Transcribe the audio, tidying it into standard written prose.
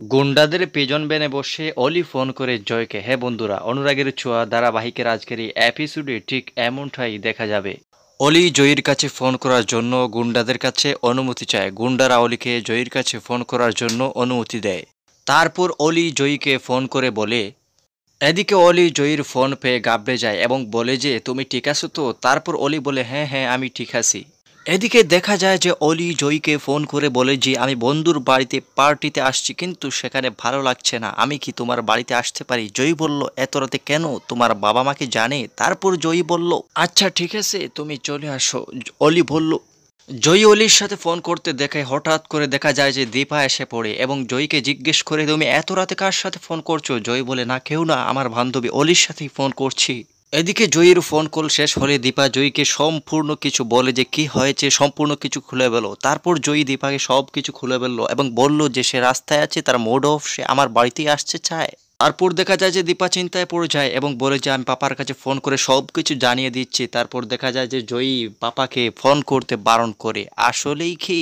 গুন্ডাদের পেছন বেনে বসে অলি ফোন করে জয়কে। হ্যাঁ বন্ধুরা, অনুরাগের ছোঁয়া ধারাবাহিকের আজকের এই এপিসোডে ঠিক এমনটাই দেখা যাবে। অলি জয়ীর কাছে ফোন করার জন্য গুন্ডাদের কাছে অনুমতি চায়। গুন্ডারা অলিকে জয়ীর কাছে ফোন করার জন্য অনুমতি দেয়। তারপর অলি জয়ীকে ফোন করে বলে, এদিকে অলি জয়ীর ফোন পেয়ে গাবড়ে যায় এবং বলে যে তুমি ঠিক আছো তো। তারপর অলি বলে হ্যাঁ হ্যাঁ আমি ঠিক আছি। এদিকে দেখা যায় যে অলি জয়ীকে ফোন করে বলে যে আমি বন্ধুর বাড়িতে পার্টিতে আসছি, কিন্তু সেখানে ভালো লাগছে না, আমি কি তোমার বাড়িতে আসতে পারি? জয়ী বলল এত রাতে কেন, তোমার বাবা মাকে জানে? তারপর জয়ী বলল আচ্ছা ঠিক আছে তুমি চলে আসো। অলি বলল, জয়ী অলির সাথে ফোন করতে দেখে হঠাৎ করে দেখা যায় যে দীপা এসে পড়ে এবং জয়ীকে জিজ্ঞেস করে তুমি এত রাতে কার সাথে ফোন করছো? জয়ী বলে না কেউ না, আমার বান্ধবী অলির সাথেই ফোন করছি। এদিকে জয়ীর ফোন কল শেষ হলে দীপা জয়ীকে সম্পূর্ণ কিছু বলে যে কি হয়েছে সম্পূর্ণ কিছু খুলে বলো। তারপর জয়ী দীপাকে সব কিছু খুলে বলল এবং বলল যে সে রাস্তায় আছে, তার মুড অফ, সে আমার বাড়িতেই আসতে চায়। তারপর দেখা যায় যে দীপা চিন্তায় পড়ে যায় এবং বলে যে আমি পাপার কাছে ফোন করে সব কিছু জানিয়ে দিচ্ছি। তারপর দেখা যায় যে জয়ী পাপাকে ফোন করতে বারণ করে। আসলেই কি